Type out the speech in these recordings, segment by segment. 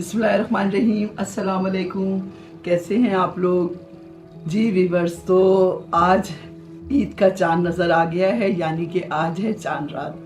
बिस्मिल्लाहिर्रहमानिर्रहीम। अस्सलाम वालेकुम। कैसे हैं आप लोग जी वीवर्स। तो आज ईद का चांद नज़र आ गया है, यानी कि आज है चांद रात।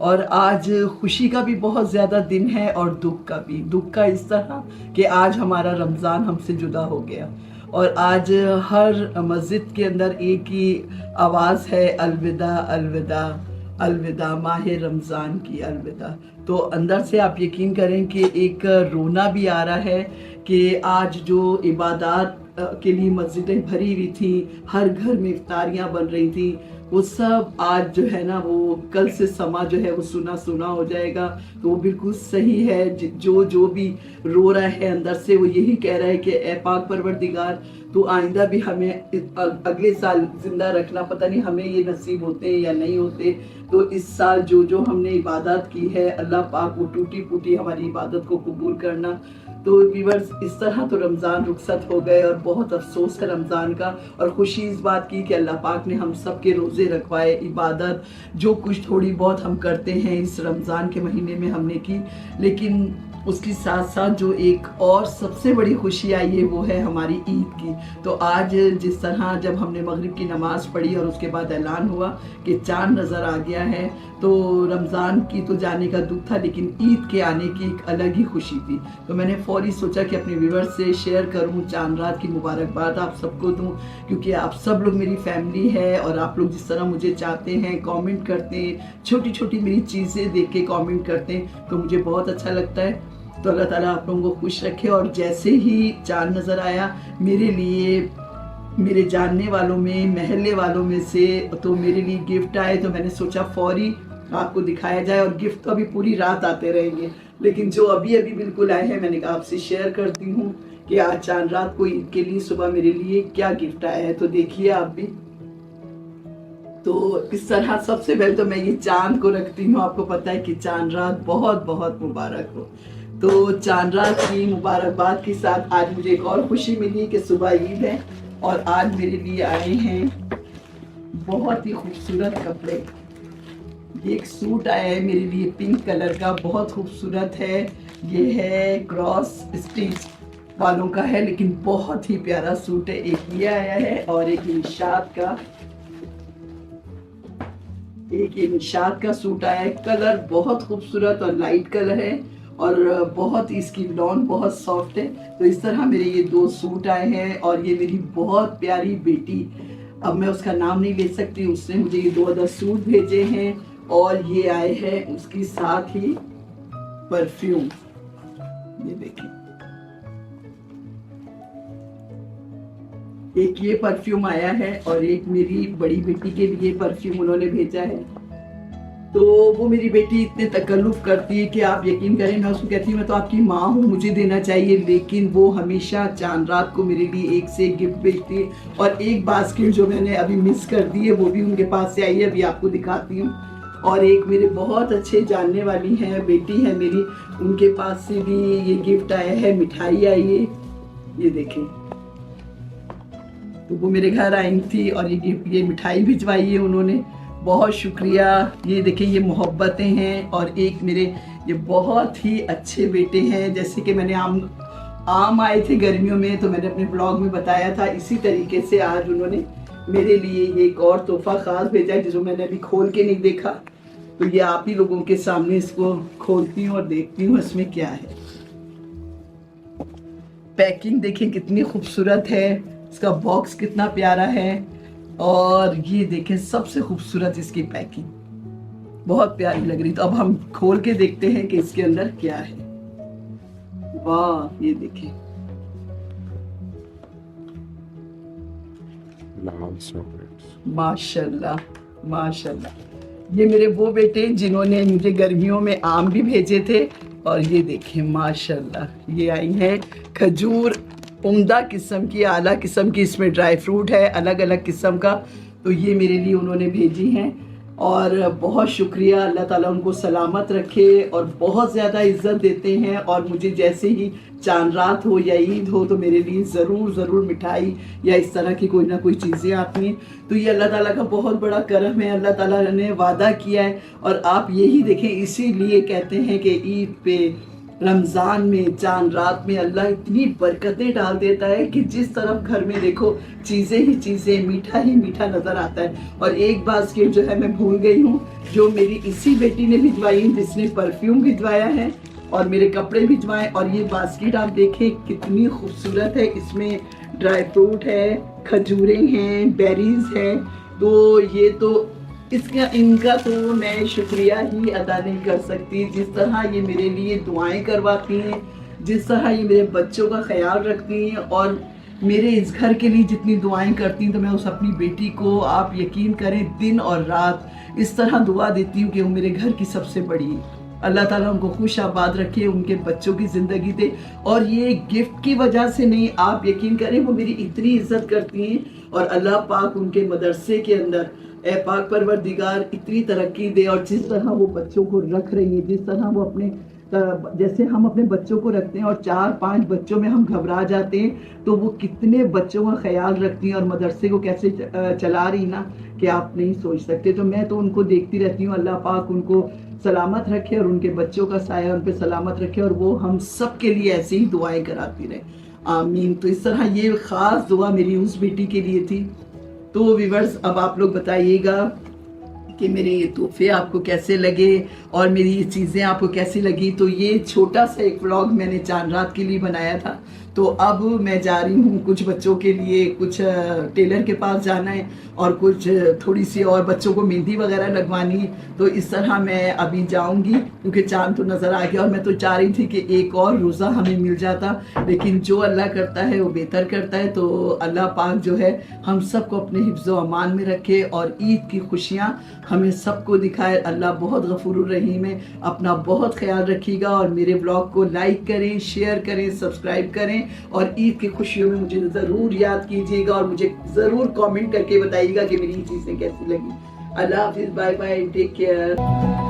और आज खुशी का भी बहुत ज़्यादा दिन है और दुख का भी। दुख का इस तरह कि आज हमारा रमज़ान हमसे जुदा हो गया और आज हर मस्जिद के अंदर एक ही आवाज़ है, अलविदा अलविदा अलविदा, माह रमज़ान की अलविदा। तो अंदर से आप यकीन करें कि एक रोना भी आ रहा है कि आज जो इबादत के लिए मस्जिदें भरी हुई थी, हर घर में इफ्तारियां बन रही थी, वो सब आज जो है ना, वो कल से समा जो है वो सुना सुना हो जाएगा। तो वो बिल्कुल सही है। जो भी रो रहा है अंदर से, वो यही कह रहा है कि ए पाक परवरदिगार, तो आइंदा भी हमें अगले साल जिंदा रखना। पता नहीं हमें ये नसीब होते हैं या नहीं होते। तो इस साल जो हमने इबादत की है, अल्लाह पाक वो टूटी फूटी हमारी इबादत को कबूल करना। तो व्यूअर्स, इस तरह तो रमज़ान रुखसत हो गए और बहुत अफसोस है रमज़ान का। और खुशी इस बात की कि अल्लाह पाक ने हम सब के रोज़े रखवाए। इबादत जो कुछ थोड़ी बहुत हम करते हैं इस रमज़ान के महीने में हमने की, लेकिन उसके साथ साथ जो एक और सबसे बड़ी खुशी आई है वो है हमारी ईद की। तो आज जिस तरह जब हमने मगरिब की नमाज़ पढ़ी और उसके बाद ऐलान हुआ कि चांद नज़र आ गया है, तो रमज़ान की तो जाने का दुख था, लेकिन ईद के आने की एक अलग ही खुशी थी। तो मैंने फौरी सोचा कि अपने व्यूअर्स से शेयर करूं, चांद रात की मुबारकबाद आप सबको दूं, क्योंकि आप सब लोग मेरी फैमिली है और आप लोग जिस तरह मुझे चाहते हैं, कमेंट करते हैं, छोटी छोटी मेरी चीज़ें देख के कमेंट करते हैं, तो मुझे बहुत अच्छा लगता है। तो अल्लाह ताला आप लोगों को खुश रखे। और जैसे ही चांद नज़र आया, मेरे लिए, मेरे जानने वालों में, महल्ले वालों में से तो मेरे लिए गिफ्ट आए। तो मैंने सोचा फौरी आपको दिखाया जाए। और गिफ्ट तो अभी पूरी रात आते रहेंगे, लेकिन जो अभी अभी बिल्कुल आए हैं, मैंने कहा आपसे शेयर करती हूँ कि आज चांद रात को ईद के लिए सुबह मेरे लिए क्या गिफ्ट आया है। तो देखिए आप भी। तो इस तरह सबसे पहले तो मैं ये चांद को रखती हूँ। आपको पता है कि चांद रात बहुत बहुत मुबारक हो। तो चांद रात की मुबारकबाद के साथ आज मुझे एक और खुशी मिली कि सुबह ईद है और आज मेरे लिए आए हैं बहुत ही खूबसूरत कपड़े। एक सूट आया है मेरे लिए पिंक कलर का, बहुत खूबसूरत है। ये है क्रॉस स्टिच वालों का है, लेकिन बहुत ही प्यारा सूट है। एक ये आया है और एक निशात का सूट आया है। कलर बहुत खूबसूरत और लाइट कलर है और बहुत इसकी लॉन बहुत सॉफ्ट है। तो इस तरह मेरे ये दो सूट आए हैं। और ये मेरी बहुत प्यारी बेटी, अब मैं उसका नाम नहीं ले सकती, उसने मुझे ये 2 अदर सूट भेजे हैं। और ये आए हैं उसके साथ ही परफ्यूम, ये देखिए, एक ये परफ्यूम आया है और एक मेरी बड़ी बेटी के लिए परफ्यूम उन्होंने भेजा है। तो वो मेरी बेटी इतने तकल्लुफ़ करती है कि आप यकीन करें, मैं उसको कहती हूँ मैं तो आपकी माँ हूँ, मुझे देना चाहिए, लेकिन वो हमेशा चांद रात को मेरे लिए एक से एक गिफ्ट भेजती है। और एक बास्केट जो मैंने अभी मिस कर दी है, वो भी उनके पास से आई है, अभी आपको दिखाती हूँ। और एक मेरे बहुत अच्छे जानने वाली हैं, बेटी है मेरी, उनके पास से भी ये गिफ्ट आया है, मिठाई आई है, ये देखें। तो वो मेरे घर आई थी और ये मिठाई भिजवाई है उन्होंने, बहुत शुक्रिया। ये देखिए, ये मोहब्बतें हैं। और एक मेरे ये बहुत ही अच्छे बेटे हैं। जैसे कि मैंने आम आए थे गर्मियों में, तो मैंने अपने ब्लॉग में बताया था, इसी तरीके से आज उन्होंने मेरे लिए ये एक और तोहफा ख़ास भेजा है, जिसको मैंने अभी खोल के नहीं देखा। तो ये आप ही लोगों के सामने इसको खोलती हूँ और देखती हूँ इसमें क्या है। पैकिंग देखिए कितनी खूबसूरत है, इसका बॉक्स कितना प्यारा है। और ये देखें, सबसे खूबसूरत इसकी पैकिंग बहुत प्यारी लग रही। तो अब हम खोल के देखते हैं कि इसके अंदर क्या है। वाह, ये देखिए, माशाल्लाह माशाल्लाह। ये मेरे वो बेटे जिन्होंने मुझे गर्मियों में आम भी भेजे थे। और ये देखें माशाल्लाह, ये आई है खजूर, उम्दा किस्म की, आला किस्म की, इसमें ड्राई फ्रूट है अलग अलग किस्म का। तो ये मेरे लिए उन्होंने भेजी हैं और बहुत शुक्रिया। अल्लाह ताला उनको सलामत रखे और बहुत ज़्यादा इज़्ज़त देते हैं। और मुझे जैसे ही चांद रात हो या ईद हो, तो मेरे लिए ज़रूर मिठाई या इस तरह की कोई ना कोई चीज़ें आती हैं। तो ये अल्लाह ताला का बहुत बड़ा करम है, अल्लाह ताला ने वादा किया है। और आप यही देखें, इसीलिए कहते हैं कि ईद पे रमज़ान में चांद रात में अल्लाह इतनी बरकतें डाल देता है कि जिस तरफ घर में देखो चीज़ें ही चीज़ें, मीठा ही मीठा नज़र आता है। और एक बास्केट जो है मैं भूल गई हूँ, जो मेरी इसी बेटी ने भिजवाई, जिसने परफ्यूम भिजवाया है और मेरे कपड़े भिजवाए। और ये बास्केट आप देखें कितनी खूबसूरत है, इसमें ड्राई फ्रूट है, खजूरें हैं, बेरीज हैं। तो ये तो इनका तो मैं शुक्रिया ही अदा नहीं कर सकती। जिस तरह ये मेरे लिए दुआएं करवाती हैं, जिस तरह ये मेरे बच्चों का ख्याल रखती हैं और मेरे इस घर के लिए जितनी दुआएं करती हैं, तो मैं उस अपनी बेटी को, आप यकीन करें, दिन और रात इस तरह दुआ देती हूँ कि वो मेरे घर की सबसे बड़ी। अल्लाह ताला उनको खुश आबाद रखे, उनके बच्चों की ज़िंदगी दे। और ये गिफ्ट की वजह से नहीं, आप यकीन करें, वो मेरी इतनी इज्जत करती हैं। और अल्लाह पाक उनके मदरसे के अंदर, ए पाक परवरदिगार, इतनी तरक्की दे। और जिस तरह वो बच्चों को रख रही है, जिस तरह वो अपने, जैसे हम अपने बच्चों को रखते हैं और 4-5 बच्चों में हम घबरा जाते हैं, तो वो कितने बच्चों का ख्याल रखती हैं और मदरसे को कैसे चला रही ना, कि आप नहीं सोच सकते। तो मैं तो उनको देखती रहती हूँ। अल्लाह पाक उनको सलामत रखे और उनके बच्चों का साया उन पर सलामत रखे, और वो हम सब के लिए ऐसे ही दुआएं कराती रहे। आमीन। तो इस तरह ये ख़ास दुआ मेरी उस बेटी के लिए थी। तो व्यूअर्स, अब आप लोग बताइएगा कि मेरे ये तोहफे आपको कैसे लगे और मेरी ये चीज़ें आपको कैसी लगी। तो ये छोटा सा एक व्लॉग मैंने चांद रात के लिए बनाया था। तो अब मैं जा रही हूँ, कुछ बच्चों के लिए कुछ टेलर के पास जाना है और कुछ थोड़ी सी और बच्चों को मेहंदी वगैरह लगवानी है। तो इस तरह मैं अभी जाऊँगी, क्योंकि चांद तो नज़र आ गया। और मैं तो चाह रही थी कि एक और रोज़ा हमें मिल जाता, लेकिन जो अल्लाह करता है वो बेहतर करता है। तो अल्लाह पाक जो है हम सबको अपने हिफ्ज़ व अमान में रखे और ईद की खुशियाँ हमें सबको दिखाए। अल्लाह बहुत गफूरुर रहीम है। अपना बहुत ख्याल रखिएगा और मेरे ब्लॉग को लाइक करें, शेयर करें, सब्सक्राइब करें और ईद की खुशियों में मुझे ज़रूर याद कीजिएगा और मुझे ज़रूर कमेंट करके बताइएगा कि मेरी चीज़ें कैसी लगी। अल्लाह हाफिज़, बाय बाय, टेक केयर।